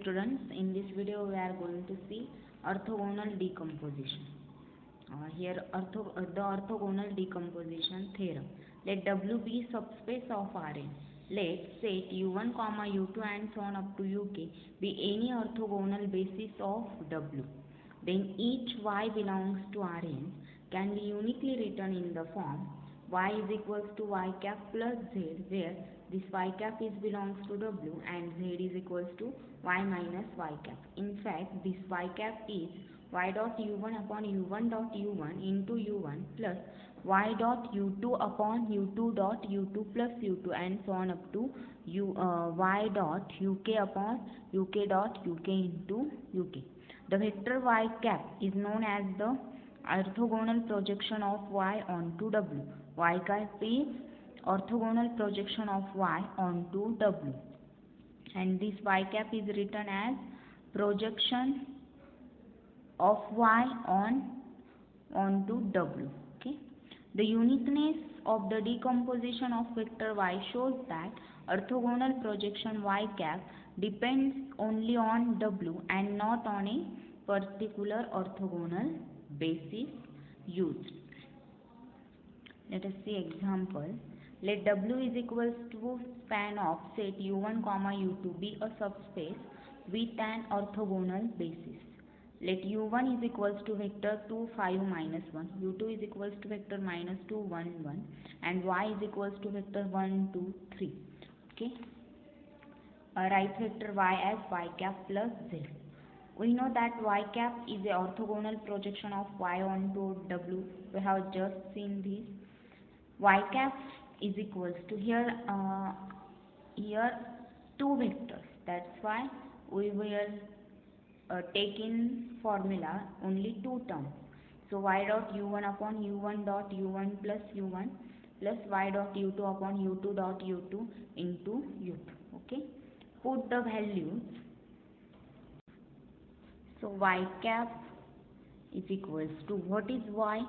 students, in this video we are going to see orthogonal decomposition. The orthogonal decomposition theorem. Let W be subspace of Rn. Let set u1, u2 and so on up to uk be any orthogonal basis of W. Then each y belongs to Rn can be uniquely written in the form y is equals to y cap plus z, where this y cap is belongs to W and z is equals to y minus y cap. In fact, this y cap is y dot u1 upon u1 dot u1 into u1 plus y dot u2 upon u2 dot u2 plus u2 and so on up to y dot uk upon uk dot uk into uk. The vector y cap is known as the orthogonal projection of y onto W. Y cap is orthogonal projection of y onto W, and this y cap is written as projection of y onto W. Okay. The uniqueness of the decomposition of vector y shows that orthogonal projection y cap depends only on W and not on a particular orthogonal basis used. Let us see example. Let W is equals to span of set u1, u2 be a subspace with an orthogonal basis. Let u1 is equals to vector 2, 5, minus 1, u2 is equals to vector minus 2, 1, 1, and y is equals to vector 1, 2, 3. Okay. Write vector y as y cap plus z. We know that y cap is a orthogonal projection of y onto W. We have just seen this. Y cap is equals to here two vectors. That's why we will take in formula only two terms. So y dot u1 upon u1 dot u1 plus u1 plus y dot u2 upon u2 dot u2 into u2. Okay. Put the values. So y cap is equals to, what is y?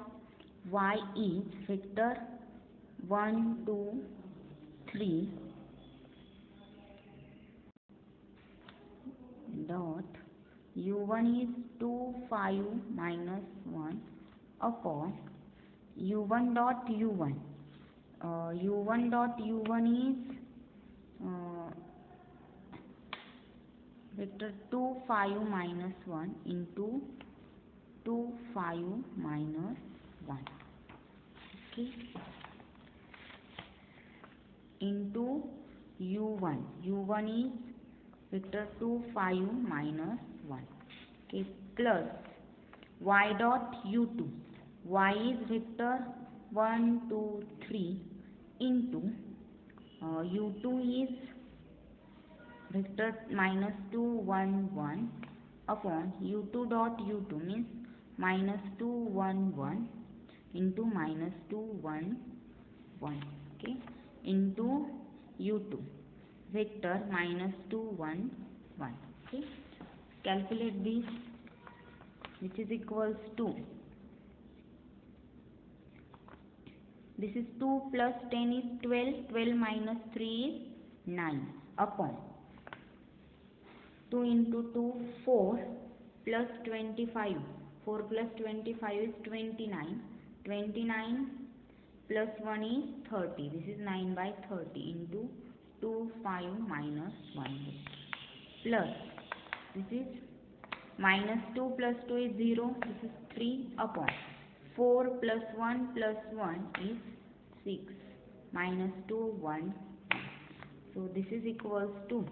Y is vector 1, 2, 3 dot u1 is 2, 5, minus 1 upon u1 dot u1. U1 dot u1 is vector 2, 5, minus 1 into 2, 5, minus 1. Okay. Into u1. U1 is vector 2, 5, minus 1. Okay. Plus y dot u2. Y is vector 1, 2, 3 into u2 is vector minus 2, 1, 1 upon u2 dot u2 means minus 2, 1, 1 into minus 2, 1, 1. Okay. Into u2 vector minus 2, 1, 1. Okay. Calculate this, which is equals to, this is 2 plus 10 is 12, 12 minus 3 is 9 upon 2 into 2, 4 plus 25, 4 plus 25 is 29, 29 plus 1 is 30, this is 9 by 30 into 2, 5, minus 1 plus, this is minus 2 plus 2 is 0, this is 3 upon 4 plus 1 plus 1 is 6, minus 2, 1. So this is equals to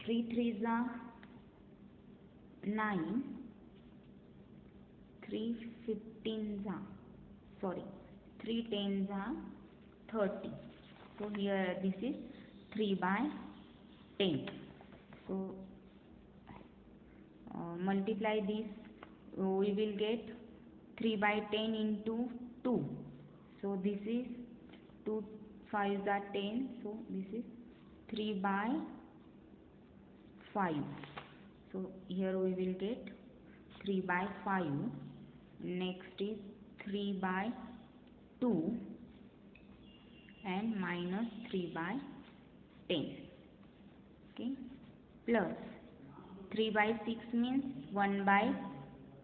3 3s are 9, 3 15s are, sorry, 3 10s are 30. So here this is 3 by 10. So multiply this, we will get 3 by 10 into 2. So this is 2 5s are 10. So this is 3 by 5. So here we will get 3 by 5. Next is 3 by 2 and minus 3 by 10. Okay. Plus 3 by 6 means 1 by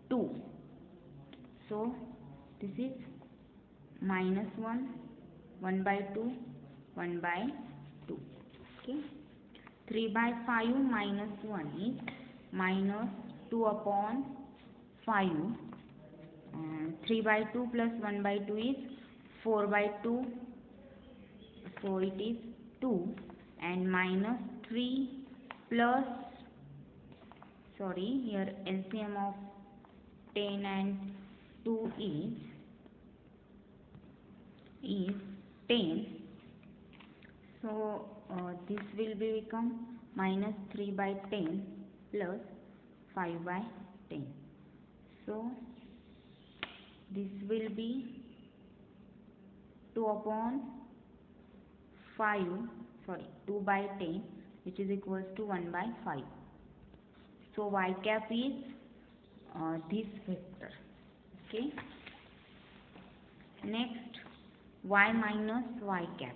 2. So this is minus 1, 1 by 2, 1 by 2. Okay. 3 by 5 minus 1 is minus 2 upon 5. 3 by 2 plus 1 by 2 is 4 by 2. So it is 2, and minus 3 plus, sorry, here LCM of 10 and 2 is 10. So this will become minus 3 by 10 plus 5 by 10. So this will be 2 upon 5, sorry, 2 by 10, which is equals to 1 by 5. So y cap is this vector. Okay. Next, y minus y cap.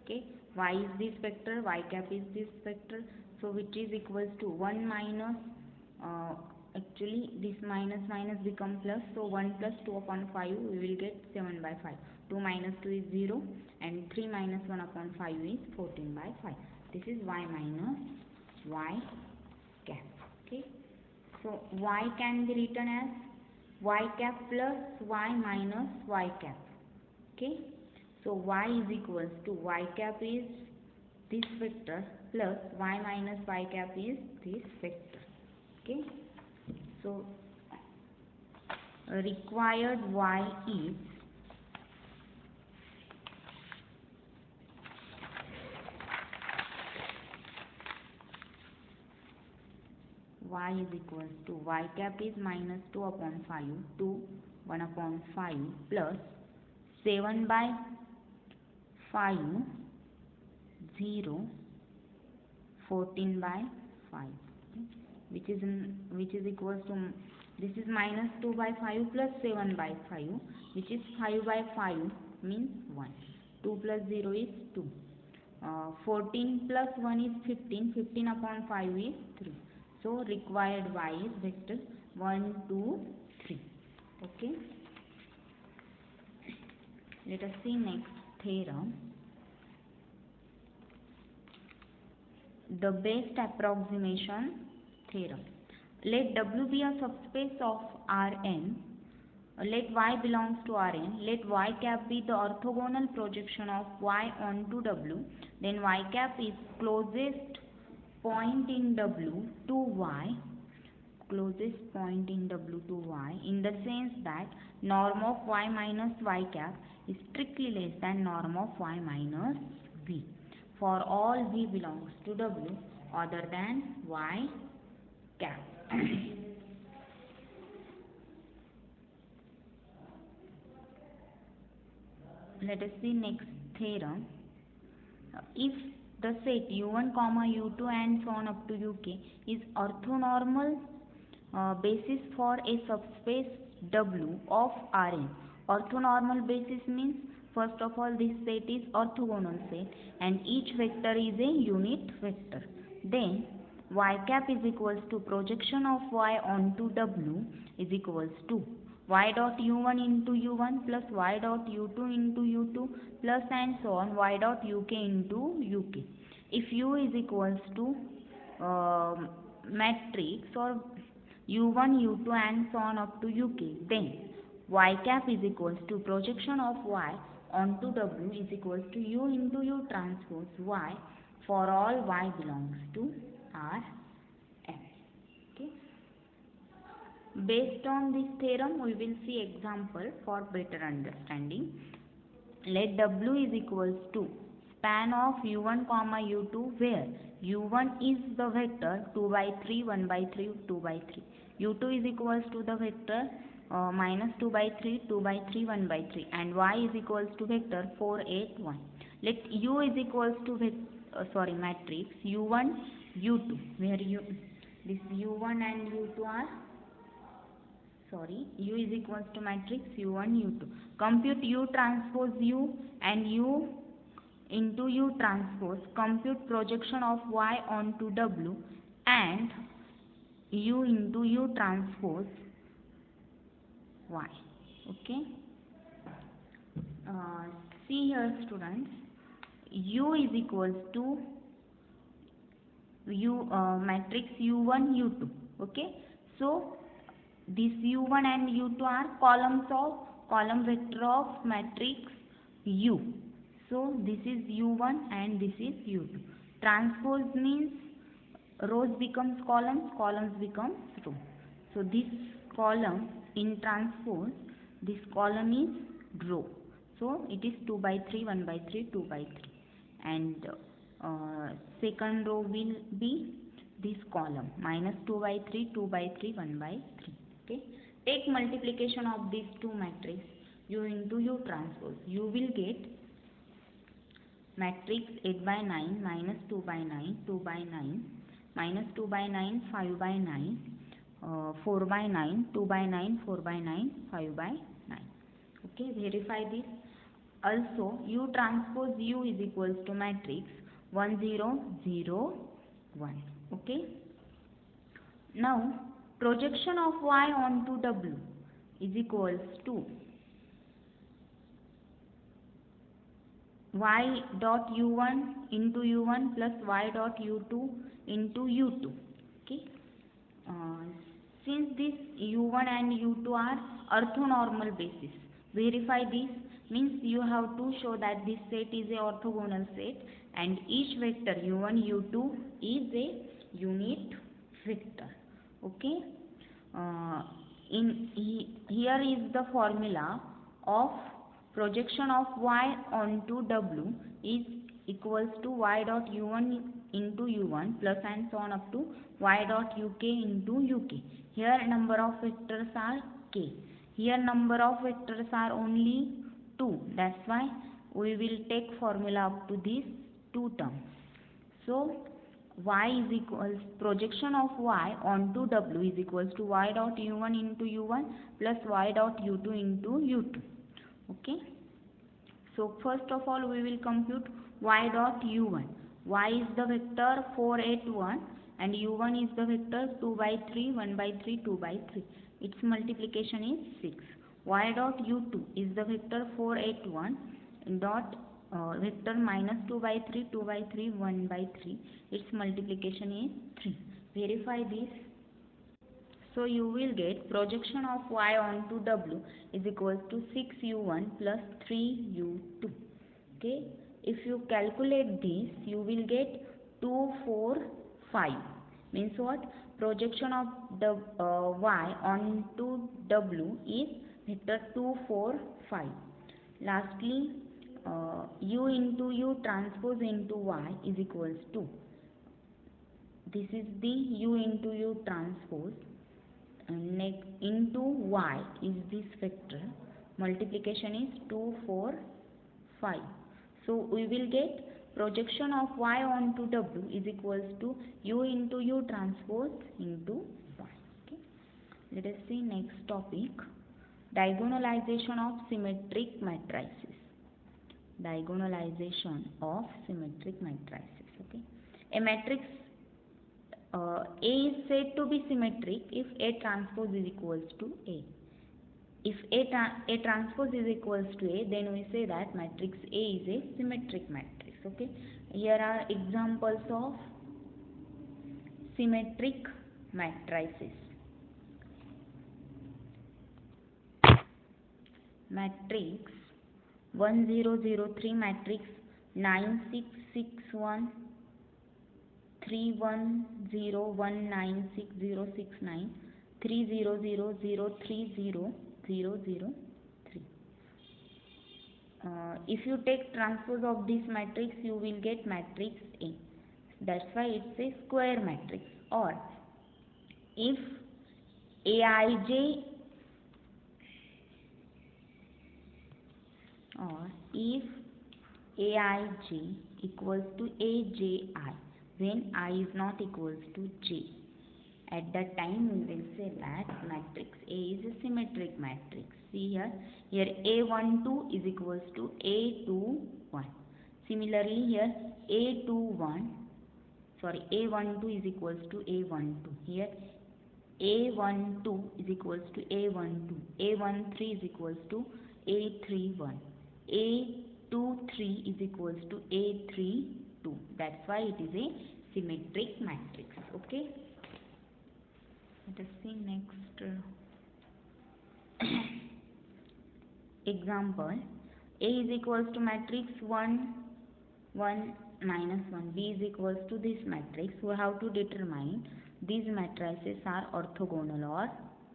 Okay. Y is this vector, y cap is this vector. So which is equals to 1 minus, actually this minus minus become plus. So 1 plus 2 upon 5, we will get 7 by 5. 2 minus 2 is 0, and 3 minus 1 upon 5 is 14 by 5. This is y minus y cap. Okay. So y can be written as y cap plus y minus y cap. Okay. So y is equals to y cap is this vector plus y minus y cap is this vector. Okay. So required y is y is equals to y cap is minus 2 upon 5, 2, 1 upon 5 plus 7 by 5, 0, 14 by 5, which is equals to, this is minus 2 by 5 plus 7 by 5, which is 5 by 5 means 1. 2 plus 0 is 2. 14 plus 1 is 15. 15 upon 5 is 3. So required y is vector 1, 2, 3. Okay. Let us see next theorem. The best approximation theorem. Let W be a subspace of Rn. Let y belongs to Rn. Let y cap be the orthogonal projection of y onto W. Then y cap is closest point in W to y. Closest point in W to y, in the sense that norm of y minus y cap is strictly less than norm of y minus v for all v belongs to W other than y cap. Let us see next theorem. If the set u1, u2 and so on up to uk is orthonormal basis for a subspace W of Rn. Orthonormal basis means, first of all, this set is orthogonal set and each vector is a unit vector. Then y cap is equals to projection of y onto W is equals to y dot u1 into u1 plus y dot u2 into u2 plus and so on y dot uk into uk. If u is equals to matrix or u1, u2 and so on up to uk, then y cap is equals to projection of y onto W is equals to u into u transpose y for all y belongs to Rn. Okay. Based on this theorem, we will see example for better understanding. Let W is equals to span of u1, u2 where u1 is the vector 2 by 3, 1 by 3, 2 by 3. u2 is equals to the vector minus 2 by 3, 2 by 3, 1 by 3, and y is equals to vector 4, 8, 1. Let u is equals to matrix u1, u2 where this u1 and u2 are, u is equals to matrix u1, u2. Compute u transpose u and u into u transpose. Compute projection of y onto W and U into U transpose Y. Okay. See here, students. U is equals to matrix U1 U2. Okay. So this U1 and U2 are column vector of matrix U. So this is U1 and this is U2. Transpose means rows becomes columns becomes row. So this column in transpose, this column is row. So it is 2 by 3, 1 by 3, 2 by 3. And second row will be this column minus 2 by 3, 2 by 3, 1 by 3. Okay. Take multiplication of these two matrices U into U transpose. You will get matrix 8 by 9 minus 2 by 9, 2 by 9, minus 2 by 9, 5 by 9, 4 by 9, 2 by 9, 4 by 9, 5 by 9. Okay, verify this. Also, U transpose U is equals to matrix 1 0 0 1. Okay. Now, projection of Y onto W is equals to Y dot U1 into U1 plus Y dot U2 into U2. Okay. Since this U1 and U2 are orthonormal basis, verify this. Means you have to show that this set is a orthogonal set and each vector U1 U2 is a unit vector. Okay. Here is the formula of projection of Y onto W is equals to Y dot U1 into U1 plus and so on up to Y dot UK into UK. Here number of vectors are K. Here number of vectors are only 2. That's why we will take formula up to these two terms. So Y is equals projection of Y onto W is equals to Y dot U1 into U1 plus Y dot U2 into U2. Okay. So first of all we will compute Y dot U1. Y is the vector 4 8 1 and U1 is the vector 2 by 3 1 by 3 2 by 3. Its multiplication is 6. Y dot U2 is the vector 4 8 1 dot vector minus 2 by 3 2 by 3 1 by 3. Its multiplication is 3. Verify this. So you will get projection of Y onto W is equals to 6U1 plus 3U2. Okay. If you calculate this, you will get 2 4 5. Means what? Projection of the Y onto W is vector 2 4 5. Lastly, U into U transpose into Y is equals to, this is the U into U transpose and next into Y is this vector, multiplication is 2 4 5. So we will get projection of Y onto W is equals to U into U transpose into Y. Okay. Let us see next topic, diagonalization of symmetric matrices. Diagonalization of symmetric matrices. Okay. A matrix A is said to be symmetric if A transpose is equals to A. If A transpose is equals to A, then we say that matrix A is a symmetric matrix. Okay. Here are examples of symmetric matrices. Matrix 1 0 0 3, matrix 9 6 6 1, 3 1 0 1 9 6 0 6 9, 3 0 0 0 3 0 0 0 3. If you take transpose of this matrix, you will get matrix A. That's why it's a square matrix. Or if Aij equals to Aji when I is not equals to J, at that time we will say that matrix A is a symmetric matrix. See here A12 is equals to A21. Similarly here A12 is equals to A12. Here A12 is equals to A12, A13 is equals to A31, A23 is equals to A32. That's why it is a symmetric matrix. Okay. Let us see next example. A is equals to matrix 1, 1, minus 1. B is equals to this matrix. We have to determine these matrices are orthogonal or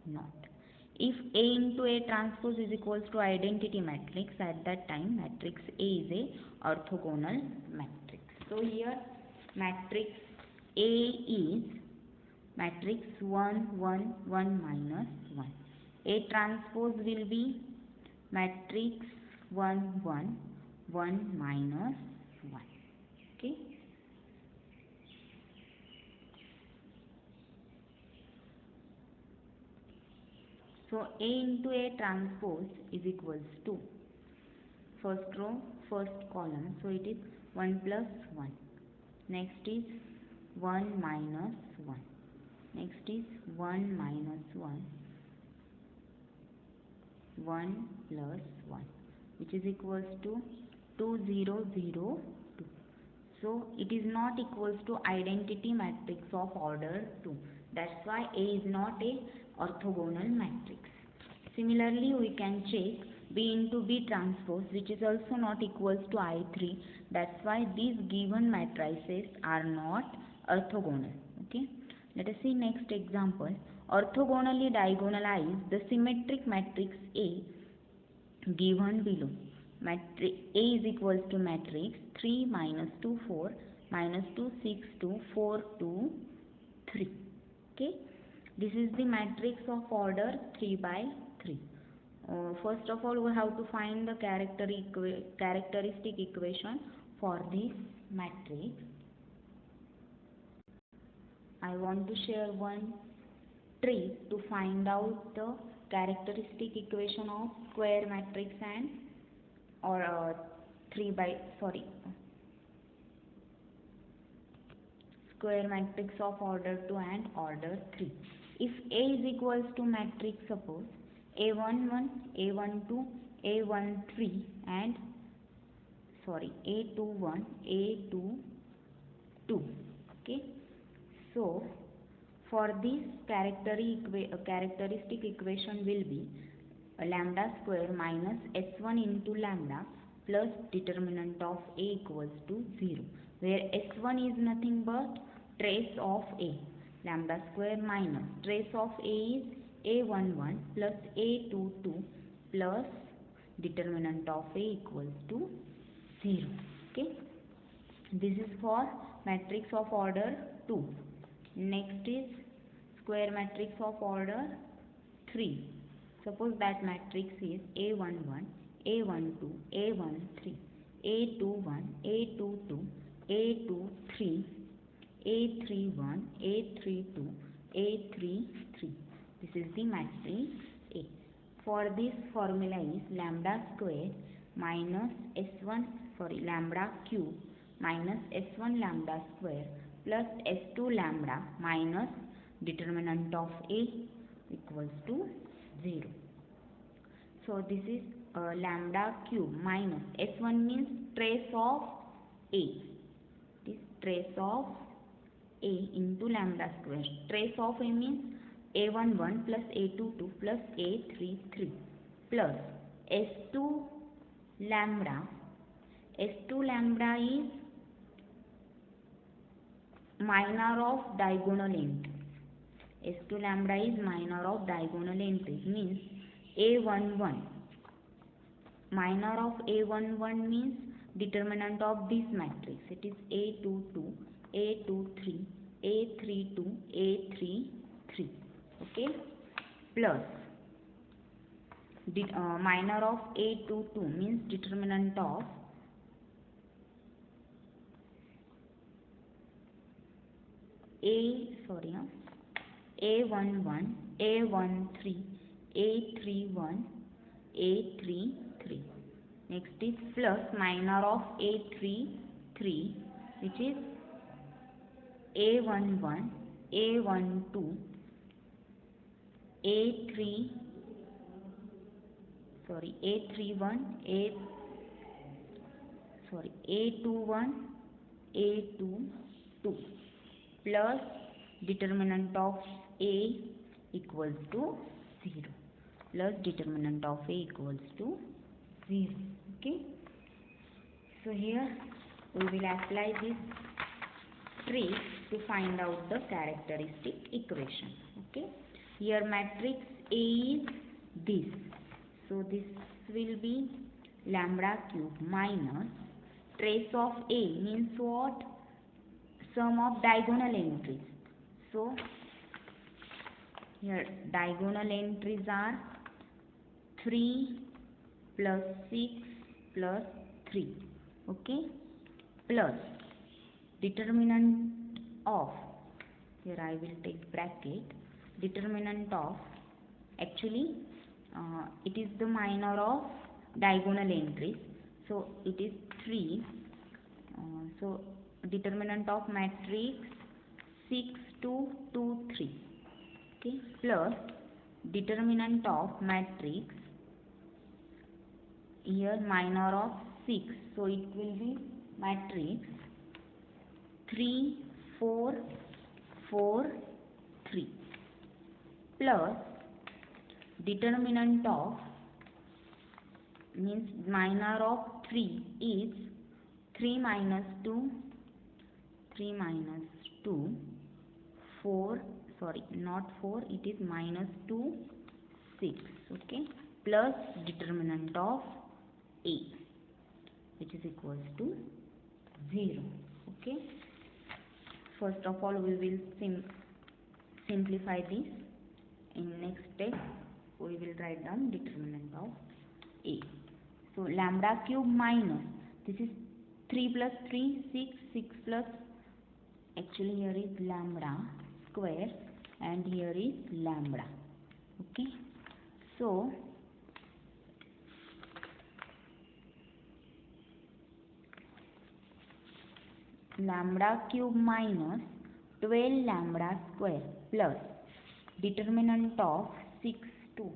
not. If A into A transpose is equals to identity matrix, at that time matrix A is a orthogonal matrix. So here matrix A is matrix 1, 1, 1, minus 1. A transpose will be matrix 1, 1, 1, minus 1. Okay. So A into A transpose is equals to first row, first column. So it is 1 plus 1. Next is 1 minus 1. Next is 1 minus 1. 1 plus 1, which is equals to 2, 0, 0, 2. So it is not equals to identity matrix of order 2. That's why A is not a orthogonal matrix. Similarly, we can check B into B transpose, which is also not equals to I3. That's why these given matrices are not orthogonal. Okay. Let us see next example. Orthogonally diagonalize the symmetric matrix A given below. Matrix A is equals to matrix 3, minus 2, 4, minus 2, 6, 2, 4, 2, 3. Okay. This is the matrix of order 3 by 3. First of all, we have to find the characteristic equation for this matrix. I want to share one trick to find out the characteristic equation of square matrix and square matrix of order 2 and order 3. If A is equals to matrix, suppose A11, A12, A13 and A21, A22. Okay. So for this characteristic equation will be lambda square minus S1 into lambda plus determinant of A equals to 0, where S1 is nothing but trace of A. Lambda square minus trace of A is A11 plus A22 plus determinant of A equals to 0. Okay. This is for matrix of order 2. Next is square matrix of order 3. Suppose that matrix is A11, A12, A13, A21, A22, A23, A31, A32, A33. This is the matrix A. For this formula is lambda square minus lambda cube minus S1 lambda square plus S2 lambda minus determinant of A equals to 0. So this is lambda cube minus S1 means trace of A. This trace of A into lambda square. Trace of A means A11 plus A22 plus A33 plus S2 lambda. S2 lambda is minor of diagonal entries. S2 lambda is minor of diagonal entries, means A11. Minor of A11 means determinant of this matrix. It is A22, A23, A32, A33. Okay. Plus minor of A22 means determinant of A11, A13, A31, A33. Next is plus minor of A33, which is A11, A12, A3 A31 A21 A22 plus determinant of A equals to 0 plus determinant of A equals to 0. Okay, so here we will apply this trick to find out the characteristic equation. Okay, here matrix A is this, so this will be lambda cube minus trace of A means what? Sum of diagonal entries. So here diagonal entries are 3 plus 6 plus 3. Okay, plus determinant of, here I will take bracket, determinant of, actually it is the minor of diagonal entries, so it is 3. So determinant of matrix 6 2 2 3. Okay, plus determinant of matrix, here minor of 6, so it will be matrix 3 4 4 3, plus determinant of means minor of 3 is 3 minus 2 4, sorry not 4, it is minus 2 6. Okay, plus determinant of A which is equals to 0. Okay, first of all we will simplify this. In next step we will write down determinant of A. So lambda cube minus, this is 3 plus 3 6, 6 plus, actually here is lambda square and here is lambda. Okay, so lambda cube minus 12 lambda square plus determinant of 6 2.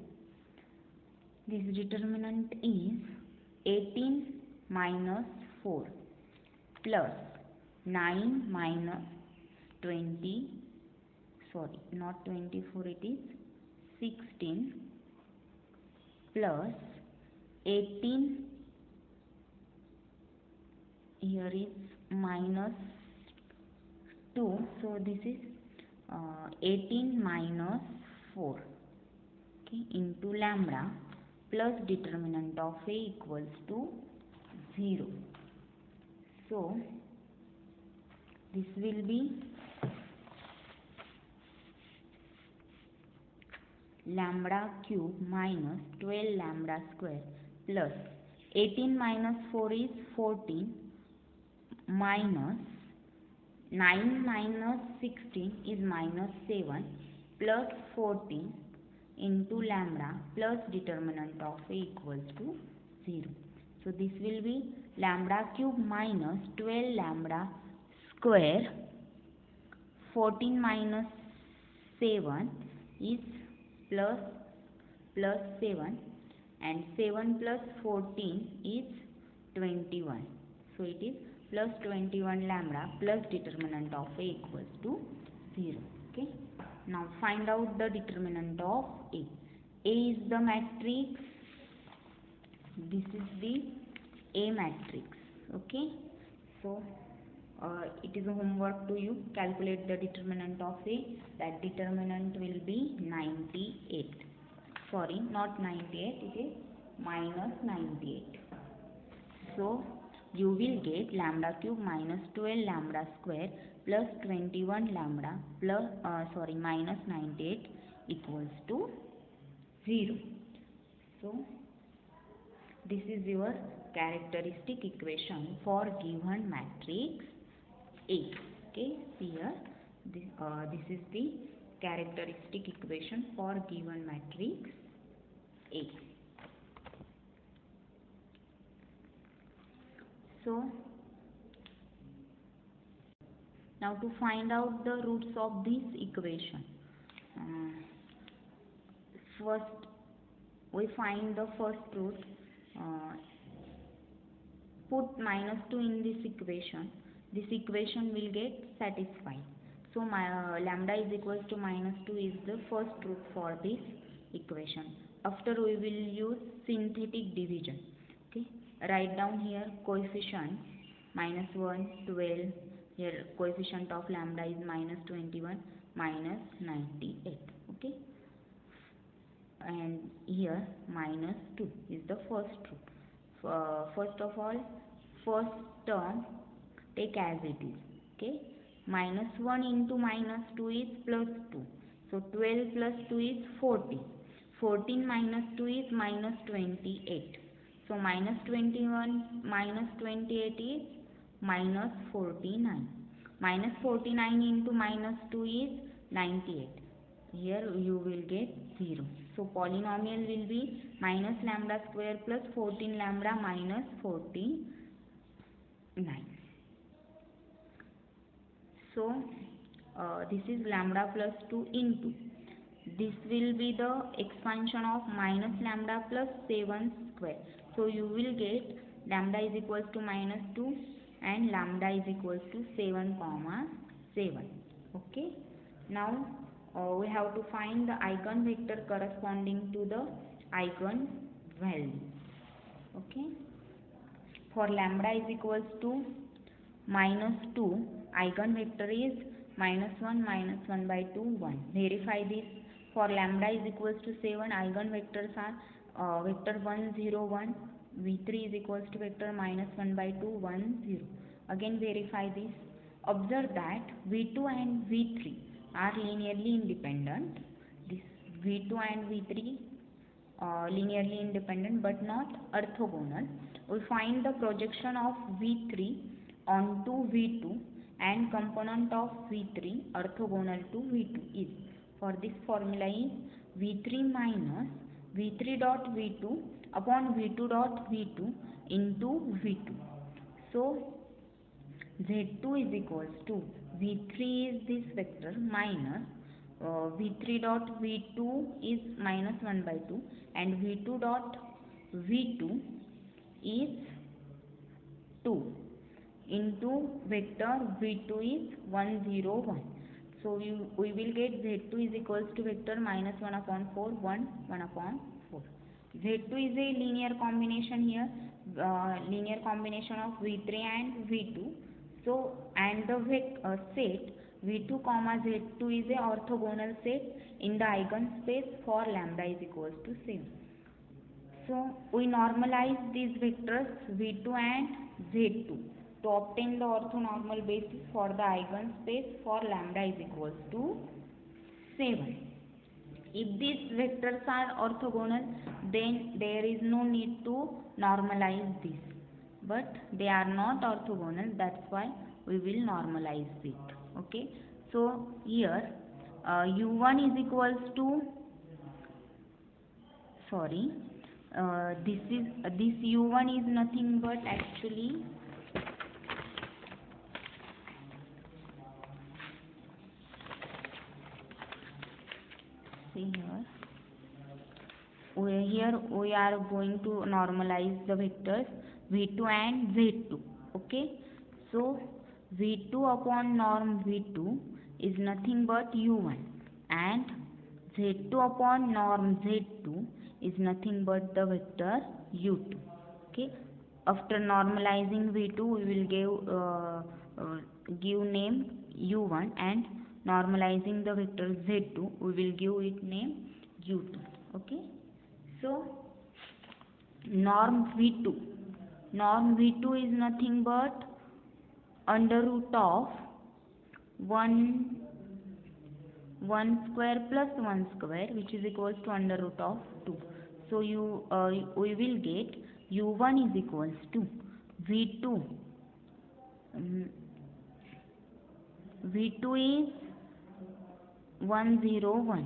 This determinant is 18 minus 4 plus 9 minus 20, sorry not 24, it is 16 plus 18, here is minus 2, so this is 18 minus 4, okay, into lambda plus determinant of A equals to 0. So this will be lambda cube minus 12 lambda square plus 18 minus 4 is 14 minus 9 minus 16 is minus 7 plus 14 into lambda plus determinant of A equals to 0. So this will be lambda cube minus 12 lambda square, 14 minus 7 is plus 7 and 7 plus 14 is 21. So it is plus 21 lambda plus determinant of A equals to 0. Okay. Now find out the determinant of A. A is the matrix. This is the A matrix. Okay. So it is a homework to you. Calculate the determinant of A. That determinant will be 98. Sorry, not 98. It is minus 98. So you will get lambda cube minus 12 lambda square plus 21 lambda plus minus 98 equals to 0. So this is your characteristic equation for given matrix A. Okay, see here this is the characteristic equation for given matrix A. So now to find out the roots of this equation, First, we find the first root. Uh, Put -2 in this equation will get satisfied. So my lambda is equals to -2 is the first root for this equation. After we will use synthetic division. Okay, write down here coefficient -1, 12. Here coefficient of lambda is -21, -98. Okay, and here -2 is the first root. First of all, first term take as it is. Okay, -1 into -2 is +2. So 12 plus 2 is 14. 14 minus 2 is -28. So -21 minus 28 is -49. -49 into -2 is 98. Here you will get 0. So polynomial will be minus lambda square plus 14 lambda minus 49. So this is lambda plus 2 into. This will be the expansion of minus lambda plus 7 square. So you will get lambda is equals to -2 and lambda is equals to 7 comma 7. Okay. Now we have to find the eigenvector corresponding to the eigenvalue. Okay. For lambda is equals to -2, eigenvector is -1, -1 by 2, 1. Verify this. For lambda is equals to 7, eigenvectors are vector 1, 0, 1. V3 is equals to vector -1 by 2, 1, 0. Again verify this. Observe that V2 and V3 are linearly independent. This V2 and V3 linearly independent but not orthogonal. We find the projection of V3 onto V2 and component of V3 orthogonal to V2 is. For this formula is V3 minus V3 dot V2 upon V2 dot V2 into V2. So Z2 is equals to V3 is this vector minus V3 dot V2 is -1 by 2 and V2 dot V2 is 2 into vector V2 is 1, 0, 1. So we will get Z2 is equals to vector -1 upon 4, 1, 1 upon 4. Z2 is a linear combination here, linear combination of V3 and V2. So and the set V2 comma Z2 is a orthogonal set in the eigenspace for lambda is equals to 7. So we normalize these vectors V2 and Z2 to obtain the orthonormal basis for the eigenspace for lambda is equals to 7. If these vectors are orthogonal, then there is no need to normalize this. But they are not orthogonal, that's why we will normalize it. Okay. So here u1 is equals to this u1 is nothing but actually see here we are going to normalize the vectors V2 and Z2. Okay, so V2 upon norm V2 is nothing but u1 and Z2 upon norm Z2 is nothing but the vector u2. Okay, after normalizing V2 we will give name u1 and normalizing the vector Z2 we will give it name u2. Okay, so norm V2 is nothing but under root of 1 square plus 1 square which is equals to under root of 2. So we will get u1 is equals to V2 is 101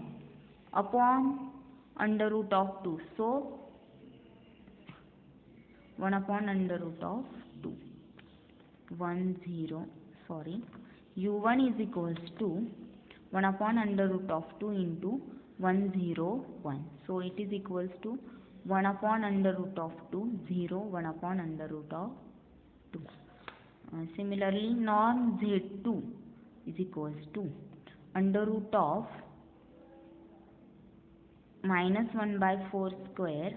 upon under root of 2. So 1 upon under root of 2 u1 is equals to 1 upon under root of 2 into 1 0 1. So it is equals to 1 upon under root of 2 0 1 upon under root of 2. Similarly, norm Z2 is equals to under root of minus 1 by 4 square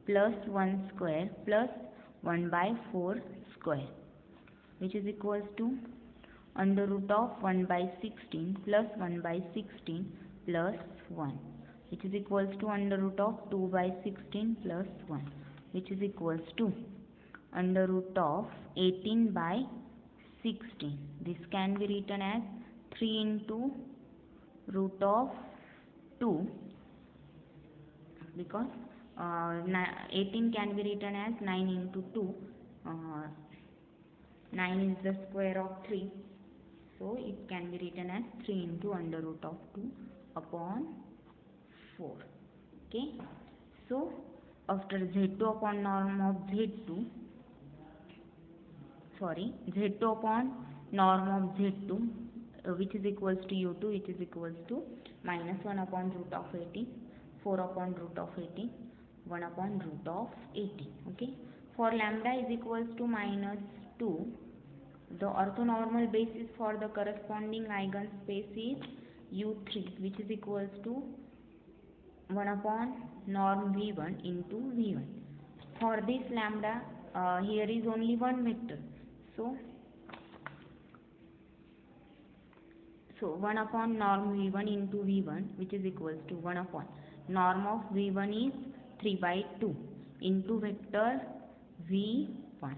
plus 1 square plus 1 by 4 square, which is equals to under root of 1 by 16 plus 1 by 16 plus 1, which is equals to under root of 2 by 16 plus 1, which is equals to under root of 18 by 16. This can be written as 3 into root of 2, because 18 can be written as 9 into 2. 9 is the square of 3, so it can be written as 3 into under root of 2 upon 4. Okay, so after Z2 upon norm of Z2, Z2 upon norm of Z2, which is equals to U2, which is equals to minus 1 upon root of 18, 4 upon root of 18, 1 upon root of 18. Okay, for lambda is equals to minus 2, the orthonormal basis for the corresponding eigenspace is U3, which is equals to 1 upon norm V1 into V1. For this lambda, here is only one vector, so 1 upon norm V1 into V1, which is equals to 1 upon norm of V1 is 3 by 2 into vector V1.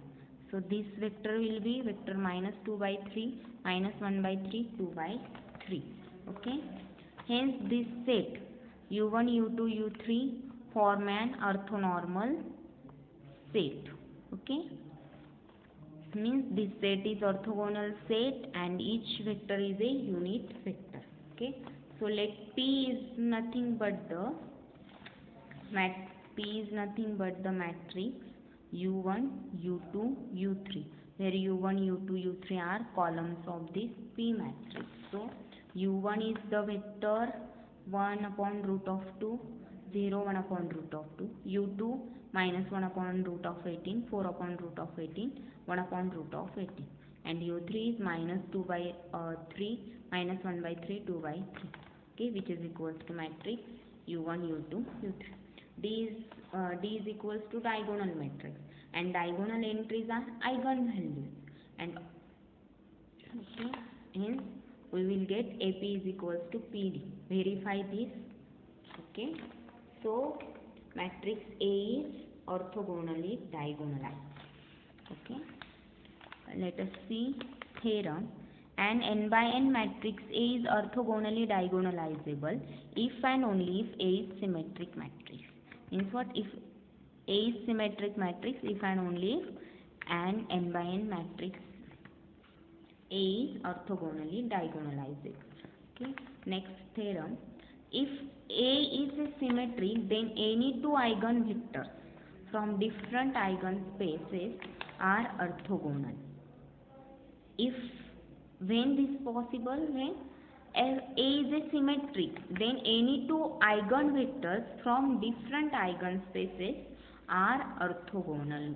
So this vector will be vector minus 2 by 3, minus 1 by 3, 2 by 3. Okay, hence this set U1, U2, U3 form an orthonormal set. Okay, means this set is orthogonal set and each vector is a unit vector. Okay, so let P is nothing but the matrix U1, U2, U3, where U1, U2, U3 are columns of this P matrix. So U1 is the vector 1 upon root of 2, 0, 1 upon root of 2, U2 minus 1 upon root of 18, 4 upon root of 18, 1 upon root of 18, and U3 is minus 2 by 3, minus 1 by 3, 2 by 3, okay, which is equals to matrix U1, U2, U3. D is equals to diagonal matrix, and diagonal entries are eigenvalues, and okay, hence we will get AP is equals to PD. Verify this. Okay, so matrix A is orthogonally diagonalized. Okay, let us see theorem. An n by n matrix A is orthogonally diagonalizable if and only if A is symmetric matrix. Means what? If A is symmetric matrix, if and only if an n by n matrix A is orthogonally diagonalizable. Okay, next theorem. If A is a symmetry, then any two eigenvectors from different eigenspaces are orthogonal. When this possible, when A is a symmetric, then any two eigenvectors from different eigenspaces are orthogonal.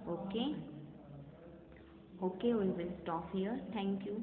Okay, we will stop here. Thank you.